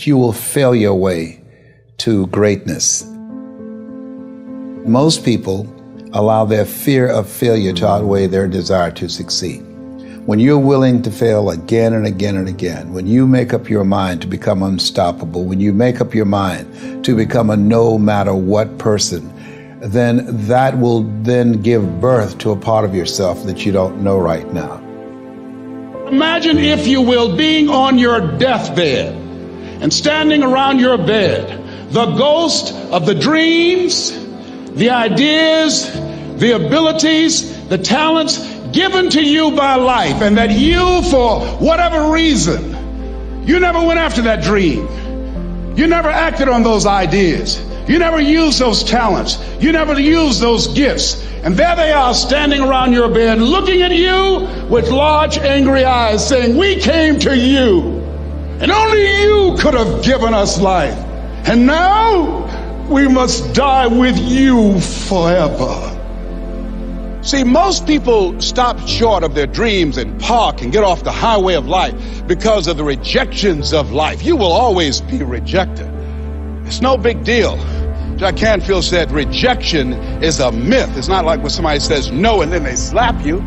that you will fail your way to greatness. Most people allow their fear of failure to outweigh their desire to succeed. When you're willing to fail again and again and again, when you make up your mind to become unstoppable, when you make up your mind to become a no matter what person, then that will then give birth to a part of yourself that you don't know right now. Imagine, if you will, being on your deathbed and standing around your bed, the ghost of the dreams, the ideas, the abilities, the talents given to you by life, and that you, for whatever reason, you never went after that dream. You never acted on those ideas. You never used those talents. You never used those gifts. And there they are standing around your bed looking at you with large angry eyes saying, "We came to you, and only you could have given us life. And now we must die with you forever." See, most people stop short of their dreams and park and get off the highway of life because of the rejections of life. You will always be rejected. It's no big deal. Jack Canfield said rejection is a myth. It's not like when somebody says no and then they slap you.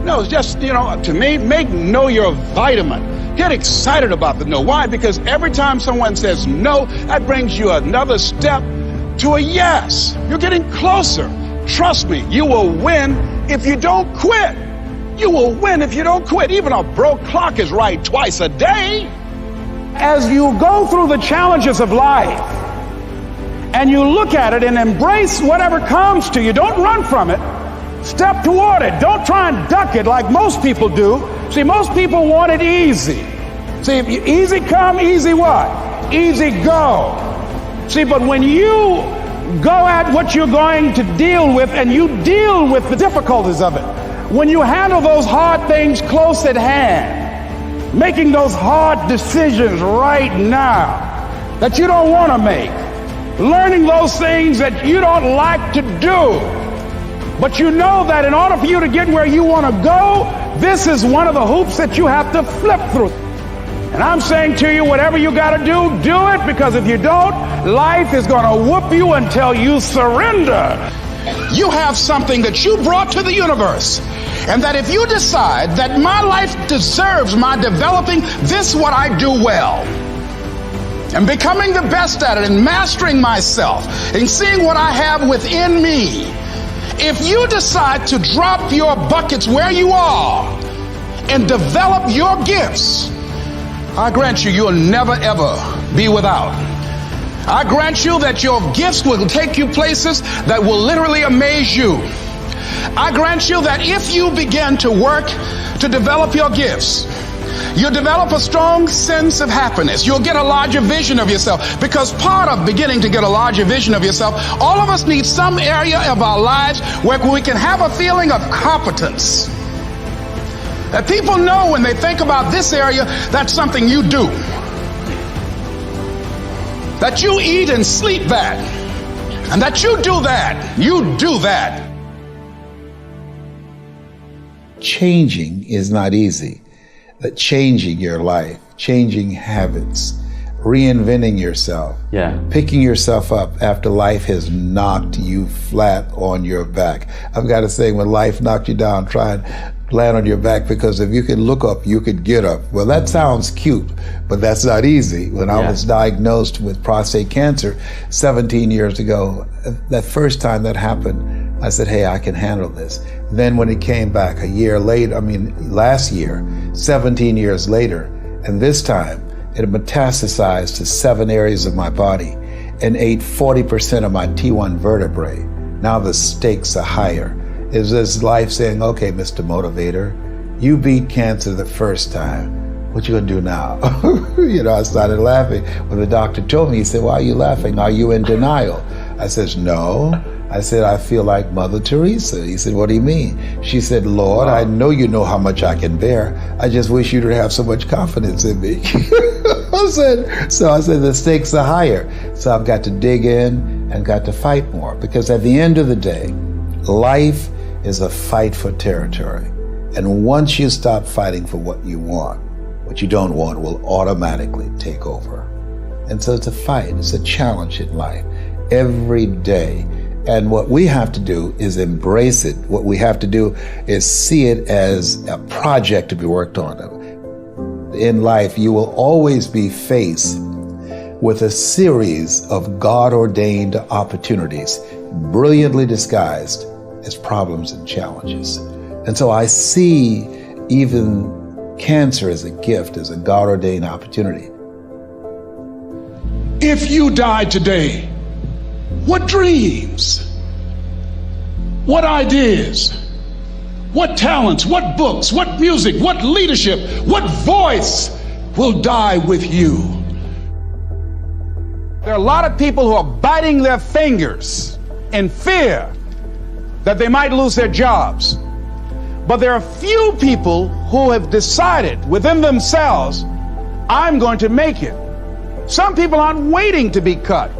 No, it's just, to me, make no your vitamin. Get excited about the no. Why? Because every time someone says no, that brings you another step to a yes. You're getting closer. Trust me, you will win if you don't quit. You will win if you don't quit. Even a broke clock is right twice a day. As you go through the challenges of life and you look at it and embrace whatever comes to you, don't run from it. Step toward it. Don't try and duck it like most people do. See, most people want it easy. See, if you easy come, easy what? Easy go. See, but when you go at what you're going to deal with and you deal with the difficulties of it, when you handle those hard things close at hand, making those hard decisions right now that you don't want to make, learning those things that you don't like to do, but you know that in order for you to get where you want to go, this is one of the hoops that you have to flip through. And I'm saying to you, whatever you got to do it, because if you don't, life is going to whoop you until you surrender. You have something that you brought to the universe, and that if you decide that my life deserves my developing this what I do well, and becoming the best at it, and mastering myself, and seeing what I have within me, if you decide to drop your buckets where you are and develop your gifts, I grant you, you'll never ever be without. I grant you that your gifts will take you places that will literally amaze you. I grant you that if you begin to work to develop your gifts, you'll develop a strong sense of happiness. You'll get a larger vision of yourself, because part of beginning to get a larger vision of yourself, all of us need some area of our lives where we can have a feeling of competence. That people know when they think about this area, that's something you do. That you eat and sleep that. And that you do that. You do that. Changing is not easy. That changing your life, changing habits, reinventing yourself, picking yourself up after life has knocked you flat on your back. I've got to say, when life knocked you down, try and land on your back, because if you could look up, you could get up. Well, that sounds cute, but that's not easy. When I was diagnosed with prostate cancer 17 years ago, that first time that happened, I said, hey, I can handle this. Then when it came back a year later, last year, 17 years later, and this time it metastasized to 7 areas of my body and ate 40% of my T1 vertebrae. Now the stakes are higher. Is this life saying, okay, Mr. Motivator, you beat cancer the first time. What you gonna do now? I started laughing. When the doctor told me, he said, why are you laughing? Are you in denial? I said, no. I said, I feel like Mother Teresa. He said, what do you mean? She said, Lord, I know you know how much I can bear. I just wish you to have so much confidence in me. I said, the stakes are higher. So I've got to dig in and got to fight more, because at the end of the day, life is a fight for territory. And once you stop fighting for what you want, what you don't want will automatically take over. And so it's a fight, it's a challenge in life every day. And what we have to do is embrace it. What we have to do is see it as a project to be worked on. In life, you will always be faced with a series of God-ordained opportunities, brilliantly disguised as problems and challenges. And so I see even cancer as a gift, as a God-ordained opportunity. If you died today, what dreams, what ideas, what talents, what books, what music, what leadership, what voice will die with you? There are a lot of people who are biting their fingers in fear that they might lose their jobs. But there are few people who have decided within themselves, I'm going to make it. Some people aren't waiting to be cut.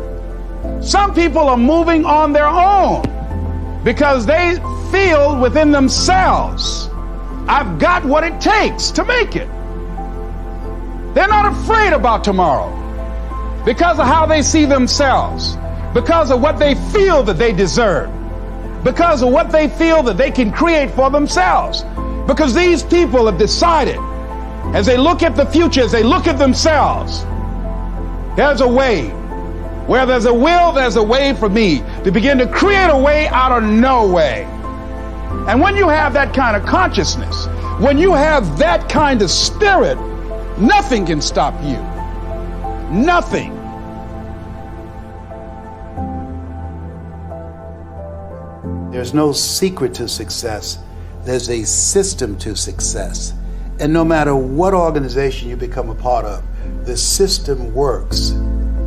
Some people are moving on their own because they feel within themselves, I've got what it takes to make it. They're not afraid about tomorrow because of how they see themselves, because of what they feel that they deserve, because of what they feel that they can create for themselves. Because these people have decided, as they look at the future, as they look at themselves, there's a way. Where there's a will, there's a way for me to begin to create a way out of no way. And when you have that kind of consciousness, when you have that kind of spirit, nothing can stop you. Nothing. There's no secret to success. There's a system to success. And no matter what organization you become a part of, the system works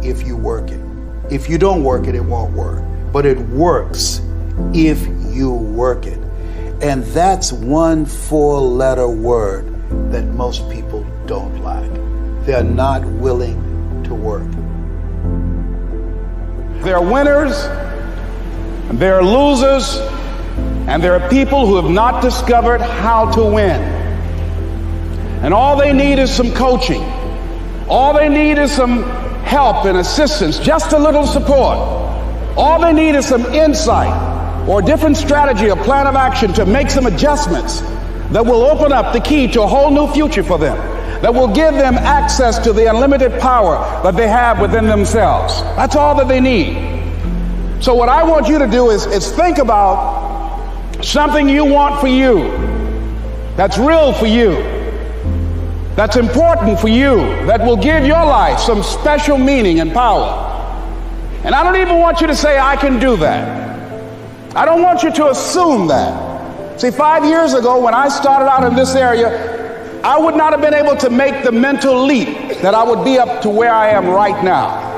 if you work it. If you don't work it, it won't work. But it works if you work it. And that's one 4-letter word that most people don't like. They're not willing to work. There are winners, and there are losers, and there are people who have not discovered how to win. And all they need is some coaching. All they need is some help and assistance, just a little support. All they need is some insight or a different strategy, a plan of action to make some adjustments that will open up the key to a whole new future for them, that will give them access to the unlimited power that they have within themselves. That's all that they need. So what I want you to do is think about something you want for you, that's real for you, that's important for you, that will give your life some special meaning and power. And I don't even want you to say, I can do that. I don't want you to assume that. See, 5 years ago when I started out in this area, I would not have been able to make the mental leap that I would be up to where I am right now.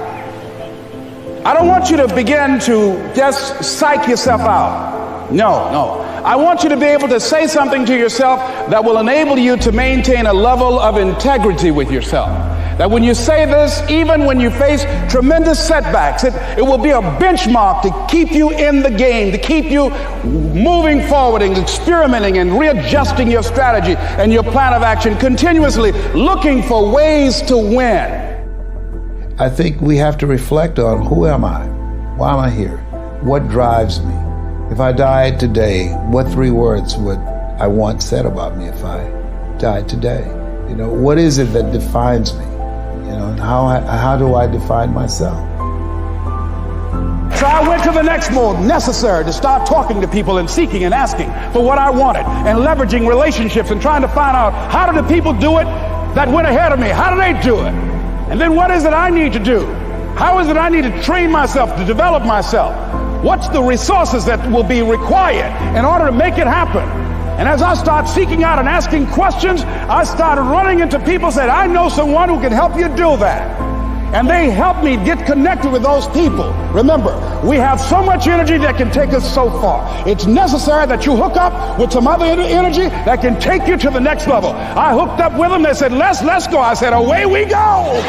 I don't want you to begin to just psych yourself out. No. I want you to be able to say something to yourself that will enable you to maintain a level of integrity with yourself. That when you say this, even when you face tremendous setbacks, it will be a benchmark to keep you in the game, to keep you moving forward and experimenting and readjusting your strategy and your plan of action, continuously looking for ways to win. I think we have to reflect on, who am I? Why am I here? What drives me? If I died today, what 3 words would I want said about me if I died today? What is it that defines me? And how do I define myself? So I went to the next mode necessary to start talking to people and seeking and asking for what I wanted and leveraging relationships and trying to find out, how do the people do it that went ahead of me? How do they do it? And then what is it I need to do? How is it I need to train myself, to develop myself? What's the resources that will be required in order to make it happen? And as I start seeking out and asking questions, I started running into people who said, I know someone who can help you do that. And they helped me get connected with those people. Remember, we have so much energy that can take us so far. It's necessary that you hook up with some other energy that can take you to the next level. I hooked up with them. They said, let's go. I said, away we go.